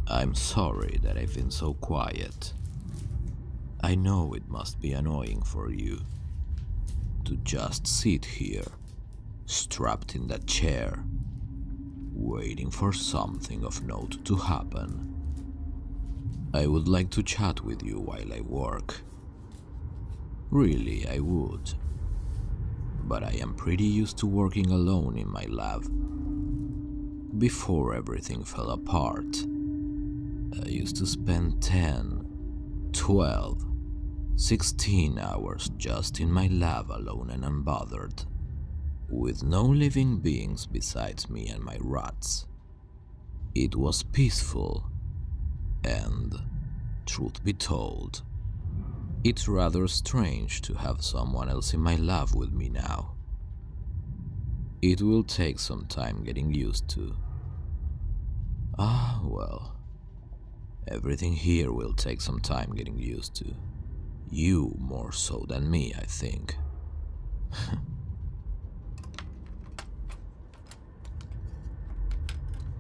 I'm sorry that I've been so quiet. I know it must be annoying for you to just sit here, strapped in that chair, waiting for something of note to happen. I would like to chat with you while I work. Really, I would. But I am pretty used to working alone in my lab. Before everything fell apart, I used to spend 10, 12, 16 hours just in my lab alone and unbothered, with no living beings besides me and my rats. It was peaceful, and, truth be told, it's rather strange to have someone else in my lab with me now. It will take some time getting used to. Well, everything here will take some time getting used to. You more so than me, I think.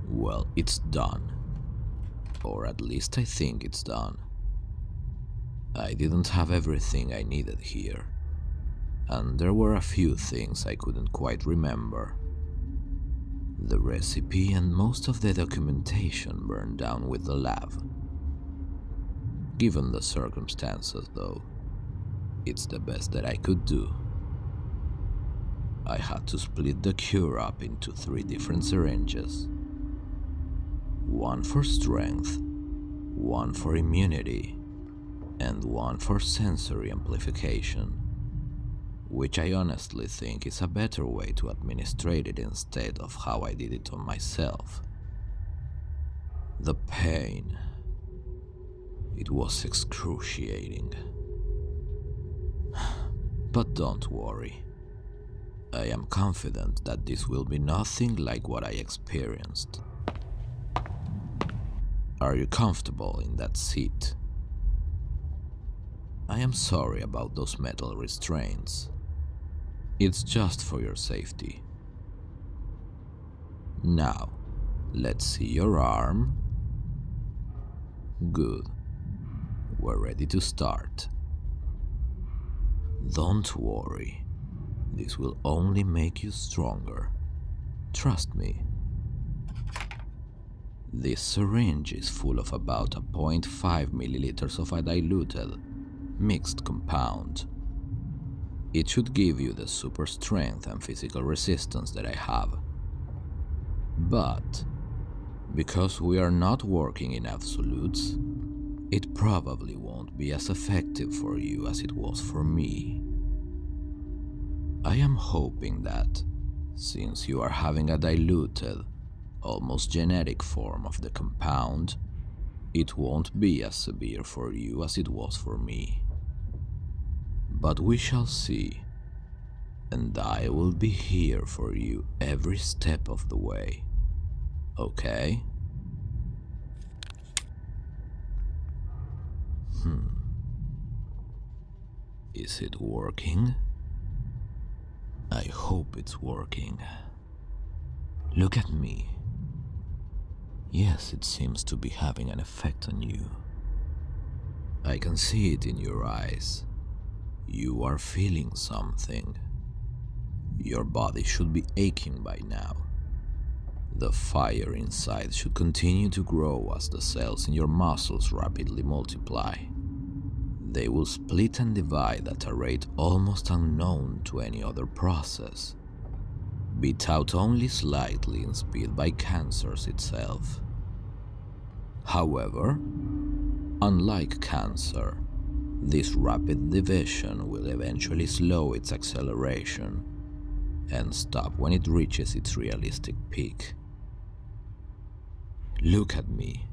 Well, it's done. Or at least I think it's done. I didn't have everything I needed here, and there were a few things I couldn't quite remember. The recipe and most of the documentation burned down with the lab. Given the circumstances, though, it's the best that I could do. I had to split the cure up into 3 different syringes. One for strength, one for immunity, and one for sensory amplification, which I honestly think is a better way to administer it instead of how I did it on myself. The pain. It was excruciating. But don't worry. I am confident that this will be nothing like what I experienced. Are you comfortable in that seat? I am sorry about those metal restraints. It's just for your safety. Now, let's see your arm. Good. We're ready to start. Don't worry. This will only make you stronger. Trust me. This syringe is full of about 0.5 milliliters of a diluted, mixed compound. It should give you the super strength and physical resistance that I have. But, because we are not working in absolutes, it probably won't be as effective for you as it was for me. I am hoping that, since you are having a diluted, almost genetic form of the compound, it won't be as severe for you as it was for me. But we shall see, and I will be here for you every step of the way, okay? Is it working? I hope it's working. Look at me. Yes, it seems to be having an effect on you. I can see it in your eyes. You are feeling something. Your body should be aching by now. The fire inside should continue to grow as the cells in your muscles rapidly multiply. They will split and divide at a rate almost unknown to any other process, beat out only slightly in speed by cancers itself. However, unlike cancer, this rapid division will eventually slow its acceleration and stop when it reaches its realistic peak. Look at me.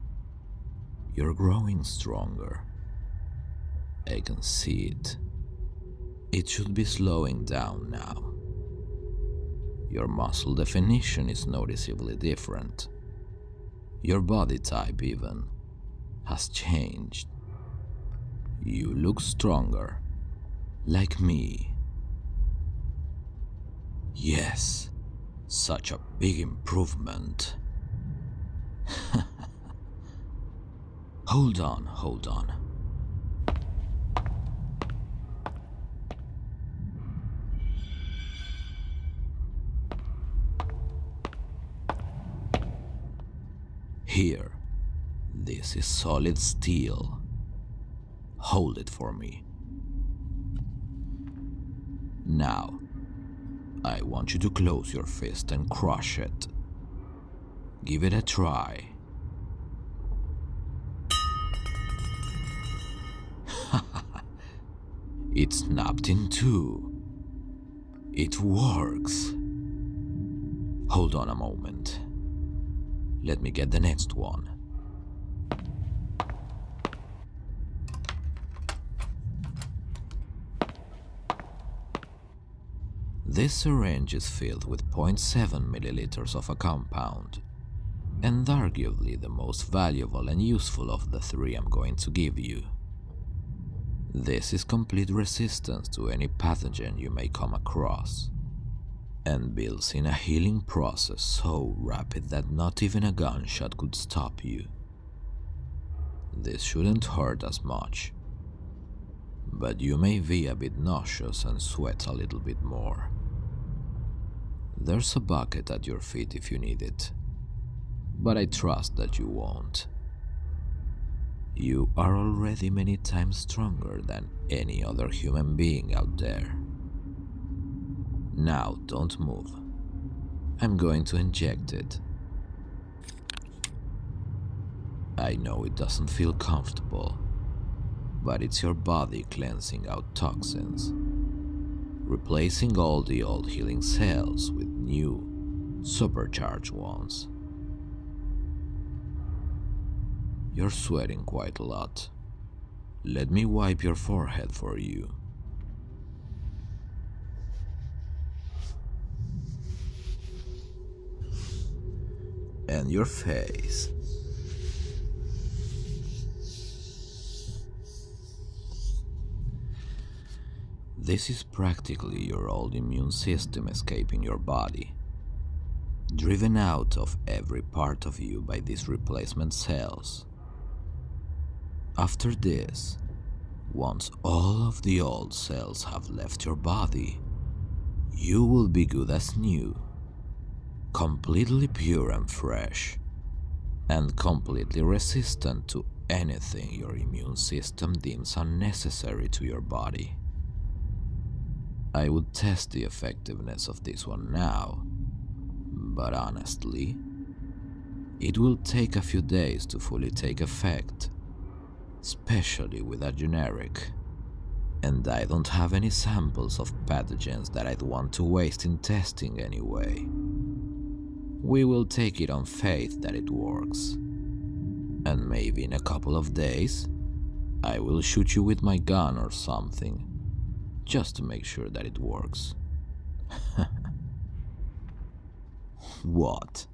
You're growing stronger. I can see it. It should be slowing down now. Your muscle definition is noticeably different. Your body type even has changed. You look stronger, like me. Yes, such a big improvement. Hold on, hold on. Here, this is solid steel. Hold it for me. Now, I want you to close your fist and crush it. Give it a try. It snapped in two. It works. Hold on a moment. Let me get the next one. This syringe is filled with 0.7 milliliters of a compound, and arguably the most valuable and useful of the three I'm going to give you. This is complete resistance to any pathogen you may come across, and builds in a healing process so rapid that not even a gunshot could stop you. This shouldn't hurt as much, but you may be a bit nauseous and sweat a little bit more. There's a bucket at your feet if you need it, but I trust that you won't. You are already many times stronger than any other human being out there. Now, don't move. I'm going to inject it. I know it doesn't feel comfortable, but it's your body cleansing out toxins, replacing all the old healing cells with new, supercharged ones. You're sweating quite a lot. Let me wipe your forehead for you. And your face. This is practically your old immune system escaping your body, driven out of every part of you by these replacement cells. After this, once all of the old cells have left your body, you will be good as new, completely pure and fresh, and completely resistant to anything your immune system deems unnecessary to your body. I would test the effectiveness of this one now, but honestly, it will take a few days to fully take effect, especially with a generic, and I don't have any samples of pathogens that I'd want to waste in testing anyway. We will take it on faith that it works, and maybe in a couple of days, I will shoot you with my gun or something, just to make sure that it works. What?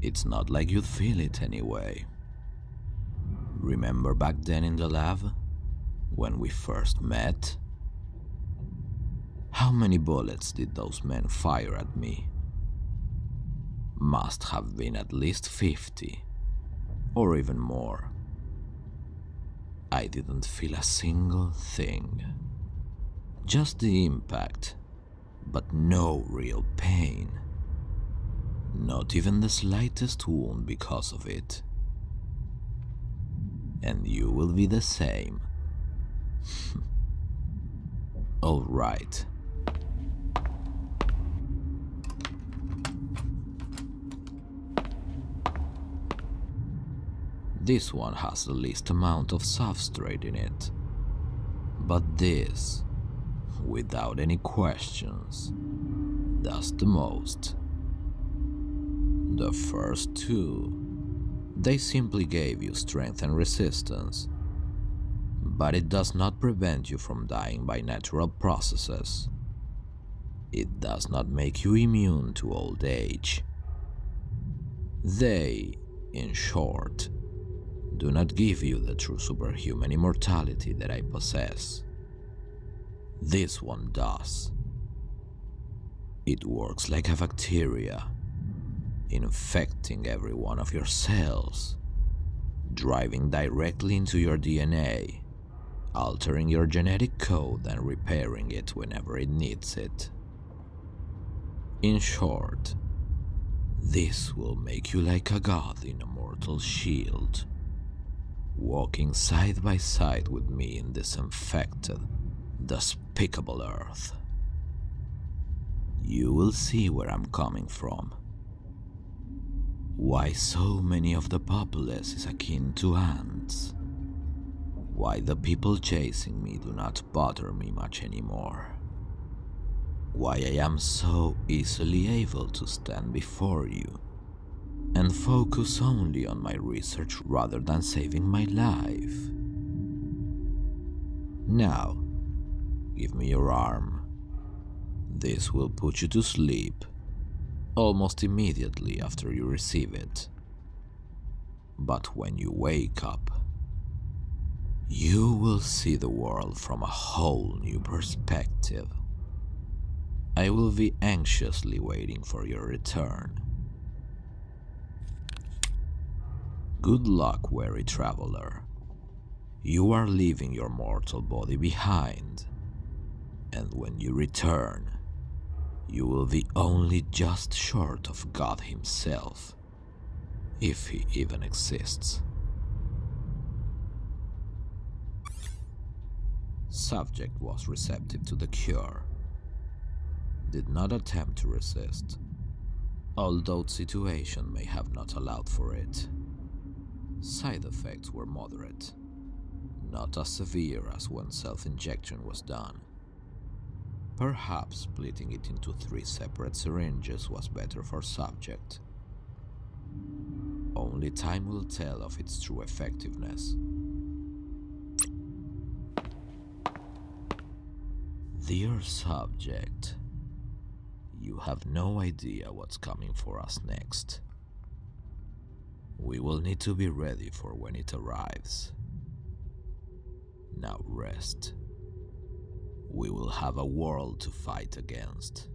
It's not like you'd feel it anyway. Remember back then in the lab, when we first met? How many bullets did those men fire at me? Must have been at least 50, or even more. I didn't feel a single thing. Just the impact, but no real pain. Not even the slightest wound because of it. And you will be the same. All right. This one has the least amount of substrate in it, but this, without any questions, does the most. The first two, they simply gave you strength and resistance, but it does not prevent you from dying by natural processes. It does not make you immune to old age. They, in short, do not give you the true superhuman immortality that I possess. This one does. It works like a bacteria, infecting every one of your cells, driving directly into your DNA, altering your genetic code and repairing it whenever it needs it. In short, this will make you like a god in a mortal shield, walking side by side with me in this infected, despicable earth. You will see where I'm coming from. Why so many of the populace is akin to ants. Why the people chasing me do not bother me much anymore. Why I am so easily able to stand before you and focus only on my research rather than saving my life. Now, give me your arm. This will put you to sleep almost immediately after you receive it. But when you wake up, you will see the world from a whole new perspective. I will be anxiously waiting for your return. Good luck, weary traveler. You are leaving your mortal body behind, and when you return, you will be only just short of God himself, if he even exists. Subject was receptive to the cure. Did not attempt to resist, although the situation may have not allowed for it. Side effects were moderate, not as severe as when self-injection was done. Perhaps splitting it into 3 separate syringes was better for subject. Only time will tell of its true effectiveness. Dear subject, you have no idea what's coming for us next. We will need to be ready for when it arrives. Now rest. We will have a world to fight against.